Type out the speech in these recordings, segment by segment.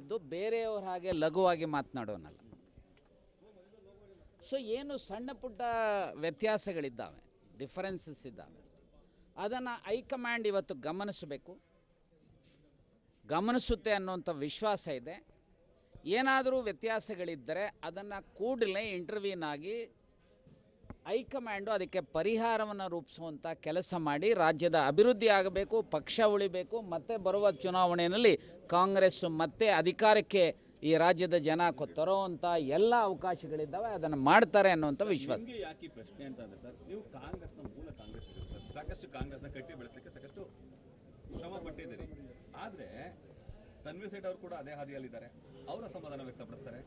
ಮಾಡಿದ್ದು ಬೇರೆಯವ್ರ ಹಾಗೆ ಲಘುವಾಗಿ ಮಾತನಾಡೋನಲ್ಲ. ಸೊ ಏನು ಸಣ್ಣ ಪುಟ್ಟ ವ್ಯತ್ಯಾಸಗಳಿದ್ದಾವೆ, ಡಿಫರೆನ್ಸಸ್ ಇದ್ದಾವೆ, ಅದನ್ನು ಹೈಕಮಾಂಡ್ ಇವತ್ತು ಗಮನಿಸುತ್ತೆ ಅನ್ನೋಂಥ ವಿಶ್ವಾಸ ಇದೆ. ಏನಾದರೂ ವ್ಯತ್ಯಾಸಗಳಿದ್ದರೆ ಅದನ್ನು ಕೂಡಲೇ ಇಂಟರ್ವ್ಯೂನ್ ಆಗಿ ಹೈಕಮಾಂಡು ಅದಕ್ಕೆ ಪರಿಹಾರವನ್ನು ರೂಪಿಸುವಂಥ ಕೆಲಸ ಮಾಡಿ ರಾಜ್ಯದ ಅಭಿವೃದ್ಧಿ ಆಗಬೇಕು, ಪಕ್ಷ ಉಳಿಬೇಕು, ಮತ್ತೆ ಬರುವ ಚುನಾವಣೆಯಲ್ಲಿ ಕಾಂಗ್ರೆಸ್ಸು ಮತ್ತೆ ಅಧಿಕಾರಕ್ಕೆ ಈ ರಾಜ್ಯದ ಜನ ತರೋವಂಥ ಎಲ್ಲ ಅವಕಾಶಗಳಿದ್ದಾವೆ, ಅದನ್ನು ಮಾಡ್ತಾರೆ ಅನ್ನುವಂಥ ವಿಶ್ವಾಸ. ಯಾಕೆ ಪ್ರಶ್ನೆ ಅಂತಂದ್ರೆ ಸರ್, ನೀವು ಕಾಂಗ್ರೆಸ್ನ ಮೂಲ ಕಾಂಗ್ರೆಸ್ಸಿಗರು ಸರ್, ಸಾಕಷ್ಟು ಕಾಂಗ್ರೆಸ್ನ ಕಟ್ಟಿ ಬೆಳೆಸಲಿಕ್ಕೆ ಸಾಕಷ್ಟು ಶ್ರಮ ಪಟ್ಟಿದ್ದೀರಿ. ಆದರೆ ತನ್ವೀರ್ ಸೇಠ್ ಅವರು ಕೂಡ ಅದೇ ಹಾದಿಯಲ್ಲಿದ್ದಾರೆ, ಅವರ ಅಸಮಾಧಾನ ವ್ಯಕ್ತಪಡಿಸ್ತಾರೆ.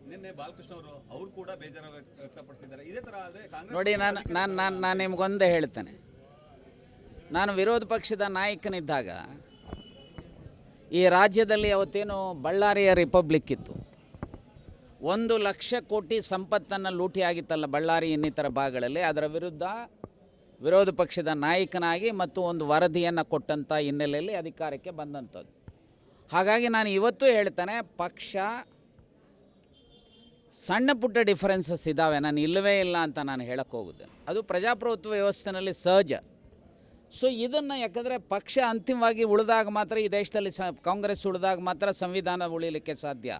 ನಿನ್ನೆ ಬಾಲಕೃಷ್ಣ ಅವರು ಕೂಡ ಬೇಜಾರು ವ್ಯಕ್ತಪಡಿಸಿದ್ದಾರೆ. ಇದೇ ಥರ ಆದರೆ ಕಾಂಗ್ರೆಸ್ ನೋಡಿ, ನಾನು ನಿಮಗೊಂದೇ ಹೇಳ್ತೇನೆ. ನಾನು ವಿರೋಧ ಪಕ್ಷದ ನಾಯಕನಿದ್ದಾಗ ಈ ರಾಜ್ಯದಲ್ಲಿ ಅವತ್ತೇನು ಬಳ್ಳಾರಿಯ ರಿಪಬ್ಲಿಕ್ ಇತ್ತು, 1,00,000 ಕೋಟಿ ಸಂಪತ್ತನ್ನು ಲೂಟಿ ಆಗಿತ್ತಲ್ಲ ಬಳ್ಳಾರಿ ಇನ್ನಿತರ ಭಾಗಗಳಲ್ಲಿ. ಅದರ ವಿರುದ್ಧ ವಿರೋಧ ಪಕ್ಷದ ನಾಯಕನಾಗಿ ಮತ್ತು ಒಂದು ವರದಿಯನ್ನು ಕೊಟ್ಟಂಥ ಹಿನ್ನೆಲೆಯಲ್ಲಿ ಅಧಿಕಾರಕ್ಕೆ ಬಂದಂಥದ್ದು. ಹಾಗಾಗಿ ನಾನು ಇವತ್ತು ಹೇಳ್ತೇನೆ, ಪಕ್ಷ ಸಣ್ಣ ಪುಟ್ಟ ಡಿಫರೆನ್ಸಸ್ ಇದ್ದಾವೆ, ನಾನು ಇಲ್ಲವೇ ಇಲ್ಲ ಅಂತ ನಾನು ಹೇಳಕ್ಕೆ ಹೋಗುತ್ತೇನೆ. ಅದು ಪ್ರಜಾಪ್ರಭುತ್ವ ವ್ಯವಸ್ಥೆಯಲ್ಲಿ ಸಹಜ. ಸೊ ಇದನ್ನು ಯಾಕಂದರೆ ಪಕ್ಷ ಅಂತಿಮವಾಗಿ ಉಳಿದಾಗ ಮಾತ್ರ ಈ ದೇಶದಲ್ಲಿ ಕಾಂಗ್ರೆಸ್ ಉಳಿದಾಗ ಮಾತ್ರ ಸಂವಿಧಾನ ಉಳಿಲಿಕ್ಕೆ ಸಾಧ್ಯ,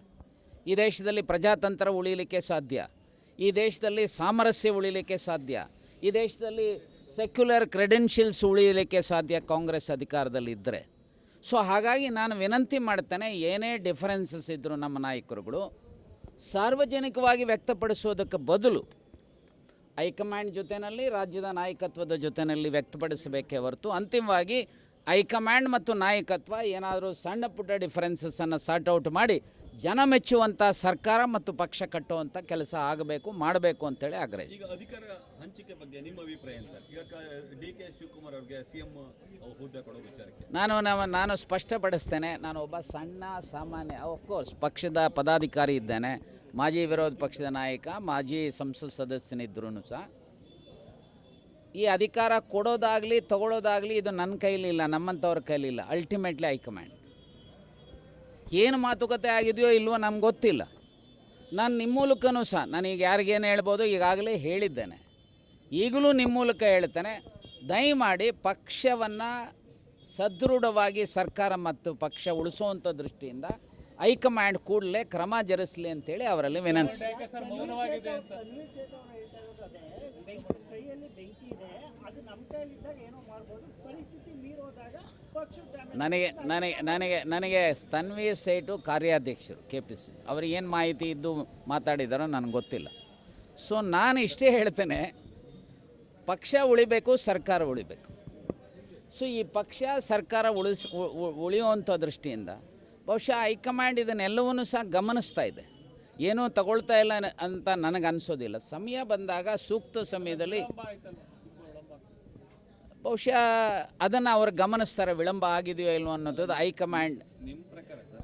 ಈ ದೇಶದಲ್ಲಿ ಪ್ರಜಾತಂತ್ರ ಉಳಿಲಿಕ್ಕೆ ಸಾಧ್ಯ, ಈ ದೇಶದಲ್ಲಿ ಸಾಮರಸ್ಯ ಉಳಿಲಿಕ್ಕೆ ಸಾಧ್ಯ, ಈ ದೇಶದಲ್ಲಿ ಸೆಕ್ಯುಲರ್ ಕ್ರೆಡೆನ್ಷಿಯಲ್ಸ್ ಉಳಿಯಲಿಕ್ಕೆ ಸಾಧ್ಯ ಕಾಂಗ್ರೆಸ್ ಅಧಿಕಾರದಲ್ಲಿ ಇದ್ದರೆ. ಸೊ ಹಾಗಾಗಿ ನಾನು ವಿನಂತಿ ಮಾಡ್ತೇನೆ, ಏನೇ ಡಿಫರೆನ್ಸಸ್ ಇದ್ದರೂ ನಮ್ಮ ನಾಯಕರುಗಳು ಸಾರ್ವಜನಿಕವಾಗಿ ವ್ಯಕ್ತಪಡಿಸೋದಕ್ಕೆ ಬದಲು ಹೈಕಮಾಂಡ್ ಜೊತೆಯಲ್ಲಿ ರಾಜ್ಯದ ನಾಯಕತ್ವದ ಜೊತೆಯಲ್ಲಿ ವ್ಯಕ್ತಪಡಿಸಬೇಕೇ ಹೊರತು ಅಂತಿಮವಾಗಿ ಹೈಕಮಾಂಡ್ ಮತ್ತು ನಾಯಕತ್ವ ಏನಾದರೂ ಸಣ್ಣ ಪುಟ್ಟ ಡಿಫರೆನ್ಸಸ್ಸನ್ನು ಸಾರ್ಟ್ ಔಟ್ ಮಾಡಿ ಜನ ಮೆಚ್ಚುವಂಥ ಸರ್ಕಾರ ಮತ್ತು ಪಕ್ಷ ಕಟ್ಟುವಂಥ ಕೆಲಸ ಮಾಡಬೇಕು ಅಂತೇಳಿ ಆಗ್ರಹಿಸಿ. ಈಗ ಅಧಿಕಾರ ಹಂಚಿಕೆ ಬಗ್ಗೆ ನಿಮ್ಮ ಅಭಿಪ್ರಾಯ ಏನು ಸರ್? ಈಗ ಡಿ.ಕೆ. ಶಿವಕುಮಾರ್ ಅವರಿಗೆ ಸಿಎಂ ಹುದ್ದೆ ಕೊಡೋ ವಿಚಾರಕ್ಕೆ ನಾನು ಸ್ಪಷ್ಟಪಡಿಸ್ತೇನೆ. ನಾನು ಒಬ್ಬ ಸಣ್ಣ ಸಾಮಾನ್ಯ, ಆಫ್ಕೋರ್ಸ್ ಪಕ್ಷದ ಪದಾಧಿಕಾರಿ ಇದ್ದೇನೆ, ಮಾಜಿ ವಿರೋಧ ಪಕ್ಷದ ನಾಯಕ, ಮಾಜಿ ಸಂಸತ್ ಸದಸ್ಯನಿದ್ರೂ ಸಹ ಈ ಅಧಿಕಾರ ಕೊಡೋದಾಗಲಿ ತಗೊಳ್ಳೋದಾಗಲಿ ಇದು ನನ್ನ ಕೈಲಿಲ್ಲ, ನಮ್ಮಂಥವ್ರ ಕೈಲಿಲ್ಲ. ಅಲ್ಟಿಮೇಟ್ಲಿ ಹೈಕಮಾಂಡ್ ಏನು ಮಾತುಕತೆ ಆಗಿದೆಯೋ ಇಲ್ವೋ ನಮ್ಗೆ ಗೊತ್ತಿಲ್ಲ. ನಾನು ನಿಮ್ಮ ಮೂಲಕನೂ ಸಹ ನಾನೀಗ ಯಾರಿಗೇನು ಹೇಳ್ಬೋದು ಈಗಾಗಲೇ ಹೇಳಿದ್ದೇನೆ, ಈಗಲೂ ನಿಮ್ಮ ಮೂಲಕ ಹೇಳ್ತೇನೆ, ದಯಮಾಡಿ ಪಕ್ಷವನ್ನು ಸದೃಢವಾಗಿ ಸರ್ಕಾರ ಮತ್ತು ಪಕ್ಷ ಉಳಿಸುವಂಥ ದೃಷ್ಟಿಯಿಂದ ಹೈಕಮಾಂಡ್ ಕೂಡಲೇ ಕ್ರಮ ಜರುಗಿಸಲಿ ಅಂತೇಳಿ ಅವರಲ್ಲಿ ವಿನಂತಿ. ನನಗೆ ತನ್ವೀರ್ ಸೇಠು ಕಾರ್ಯಾಧ್ಯಕ್ಷರು KPC, ಅವ್ರಿಗೆ ಏನು ಮಾಹಿತಿ ಇದ್ದು ಮಾತಾಡಿದಾರೋ ನನಗೆ ಗೊತ್ತಿಲ್ಲ. ಸೊ ನಾನು ಇಷ್ಟೇ ಹೇಳ್ತೇನೆ, ಪಕ್ಷ ಉಳಿಬೇಕು, ಸರ್ಕಾರ ಉಳಿಬೇಕು. ಸೊ ಈ ಪಕ್ಷ ಸರ್ಕಾರ ಉಳಿಯುವಂಥ ದೃಷ್ಟಿಯಿಂದ ಬಹುಶಃ ಹೈಕಮಾಂಡ್ ಇದನ್ನೆಲ್ಲವನ್ನೂ ಸಹ ಗಮನಿಸ್ತಾ ಇದೆ, ಏನೂ ತಗೊಳ್ತಾ ಇಲ್ಲ ಅಂತ ನನಗೆ ಅನಿಸೋದಿಲ್ಲ. ಸಮಯ ಬಂದಾಗ ಸೂಕ್ತ ಸಮಯದಲ್ಲಿ ಬಹುಶಃ ಅದನ್ನು ಅವರು ಗಮನಿಸ್ತಾರೆ, ವಿಳಂಬ ಆಗಿದೆಯೋ ಇಲ್ವೋ ಅನ್ನೋದು ಹೈಕಮಾಂಡ್. ನಿಮ್ಮ ಪ್ರಕಾರ ಸರ್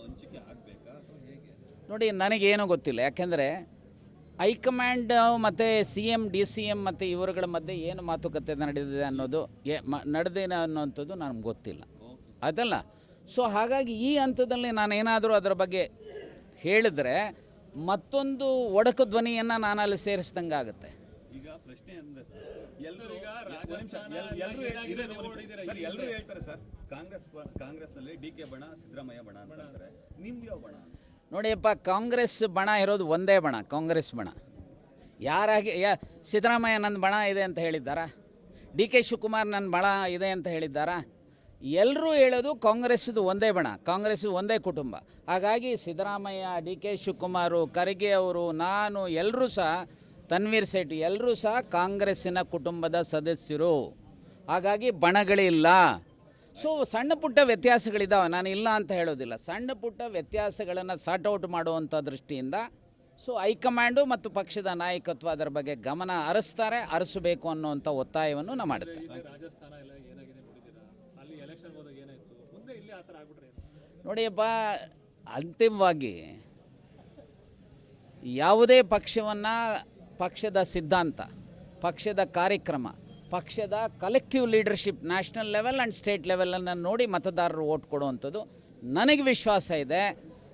ಹಂಚಿಕೆ ಆಗಬೇಕಾ ಹೇಗೆ? ನೋಡಿ, ನನಗೇನೂ ಗೊತ್ತಿಲ್ಲ, ಯಾಕೆಂದರೆ ಹೈಕಮಾಂಡ್ ಮತ್ತು CM DCM ಮತ್ತು ಇವರುಗಳ ಮಧ್ಯೆ ಏನು ಮಾತುಕತೆ ನಡೆದಿದೆ ಅನ್ನೋದು ನಡೆದಿದೆ ಅನ್ನೋಂಥದ್ದು ನನಗೆ ಗೊತ್ತಿಲ್ಲ, ಅದಲ್ಲ. ಸೊ ಹಾಗಾಗಿ ಈ ಹಂತದಲ್ಲಿ ನಾನೇನಾದರೂ ಅದರ ಬಗ್ಗೆ ಹೇಳಿದ್ರೆ ಮತ್ತೊಂದು ಒಡಕು ಧ್ವನಿಯನ್ನು ನಾನು ಅಲ್ಲಿ ಸೇರಿಸ್ದಂಗೆ ಆಗುತ್ತೆ. ಈಗ ಪ್ರಶ್ನೆ ಅಂದರೆ ಎಲ್ಲರೂ ಹೇಳ್ತಾರೆ ಸರ್, ಕಾಂಗ್ರೆಸ್ನಲ್ಲಿ DK ಬಣ, ಸಿದ್ದರಾಮಯ್ಯ ಬಣ ಅಂತ ಹೇಳ್ತಾರೆ. ನಿಮ್ದು ಯಾವ ಬಣ? ನೋಡಿಯಪ್ಪ, ಕಾಂಗ್ರೆಸ್ ಬಣ ಇರೋದು ಒಂದೇ ಬಣ, ಕಾಂಗ್ರೆಸ್ ಬಣ. ಸಿದ್ದರಾಮಯ್ಯ ನನ್ನ ಬಣ ಇದೆ ಅಂತ ಹೇಳಿದ್ದಾರಾ? DK ಶಿವಕುಮಾರ್ ನನ್ನ ಬಣ ಇದೆ ಅಂತ ಹೇಳಿದ್ದಾರಾ? ಎಲ್ಲರೂ ಹೇಳೋದು ಕಾಂಗ್ರೆಸ್ದು ಒಂದೇ ಬಣ, ಕಾಂಗ್ರೆಸ್ದು ಒಂದೇ ಕುಟುಂಬ. ಹಾಗಾಗಿ ಸಿದ್ದರಾಮಯ್ಯ, DK ಶಿವಕುಮಾರು, ಖರ್ಗೆ ಅವರು, ನಾನು ಎಲ್ಲರೂ ಸಹ, ತನ್ವೀರ್ ಸೇಠ್ ಎಲ್ಲರೂ ಸಹ ಕಾಂಗ್ರೆಸ್ಸಿನ ಕುಟುಂಬದ ಸದಸ್ಯರು. ಹಾಗಾಗಿ ಬಣಗಳಿಲ್ಲ. ಸೊ ಸಣ್ಣ ಪುಟ್ಟ ವ್ಯತ್ಯಾಸಗಳಿದ್ದಾವೆ, ನಾನು ಇಲ್ಲ ಅಂತ ಹೇಳೋದಿಲ್ಲ. ಸಣ್ಣ ಪುಟ್ಟ ವ್ಯತ್ಯಾಸಗಳನ್ನು ಸಾರ್ಟ್ ಔಟ್ ಮಾಡುವಂಥ ದೃಷ್ಟಿಯಿಂದ ಸೊ ಹೈಕಮಾಂಡು ಮತ್ತು ಪಕ್ಷದ ನಾಯಕತ್ವ ಅದರ ಬಗ್ಗೆ ಗಮನ ಹರಿಸಬೇಕು ಅನ್ನುವಂಥ ಒತ್ತಾಯವನ್ನು ನಾವು ಮಾಡುತ್ತೇವೆ. ನೋಡಿಯಪ್ಪ, ಅಂತಿಮವಾಗಿ ಯಾವುದೇ ಪಕ್ಷವನ್ನು ಪಕ್ಷದ ಸಿದ್ಧಾಂತ, ಪಕ್ಷದ ಕಾರ್ಯಕ್ರಮ, ಪಕ್ಷದ collective leadership national level and state ಲೆವೆಲನ್ನು ನೋಡಿ ಮತದಾರರು ಓಟ್ ಕೊಡುವಂಥದ್ದು ನನಗೆ ವಿಶ್ವಾಸ ಇದೆ.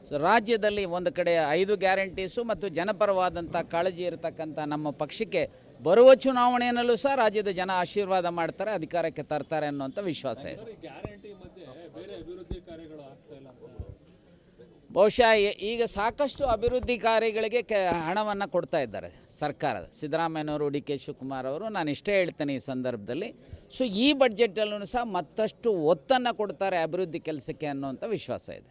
ಸೊ ರಾಜ್ಯದಲ್ಲಿ ಒಂದು ಕಡೆ 5 ಗ್ಯಾರಂಟೀಸು ಮತ್ತು ಜನಪರವಾದಂಥ ಕಾಳಜಿ ಇರತಕ್ಕಂಥ ನಮ್ಮ ಪಕ್ಷಕ್ಕೆ ಬರುವ ಚುನಾವಣೆಯಲ್ಲೂ ಸಹ ರಾಜ್ಯದ ಜನ ಆಶೀರ್ವಾದ ಮಾಡ್ತಾರೆ, ಅಧಿಕಾರಕ್ಕೆ ತರ್ತಾರೆ ಅನ್ನುವಂಥ ವಿಶ್ವಾಸ ಇದೆ. ಗ್ಯಾರಂಟಿ ಮಧ್ಯೆ ಬೇರೆ ಅಭಿವೃದ್ಧಿ ಕಾರ್ಯಗಳು ಆಗ್ತಾ ಇಲ್ಲ ಅಂತ ಬಹುಶಃ ಈಗ ಸಾಕಷ್ಟು ಅಭಿವೃದ್ಧಿ ಕಾರ್ಯಗಳಿಗೆ ಹಣವನ್ನು ಕೊಡ್ತಾ ಇದ್ದಾರೆ ಸರ್ಕಾರದ ಸಿದ್ದರಾಮಯ್ಯನವರು, ಡಿ ಕೆ ಶಿವಕುಮಾರ್ ಅವರು. ನಾನು ಇಷ್ಟೇ ಹೇಳ್ತೇನೆ ಈ ಸಂದರ್ಭದಲ್ಲಿ, ಸೊ ಈ ಬಡ್ಜೆಟಲ್ಲೂ ಸಹ ಮತ್ತಷ್ಟು ಒತ್ತನ್ನು ಕೊಡ್ತಾರೆ ಅಭಿವೃದ್ಧಿ ಕೆಲಸಕ್ಕೆ ಅನ್ನುವಂಥ ವಿಶ್ವಾಸ ಇದೆ.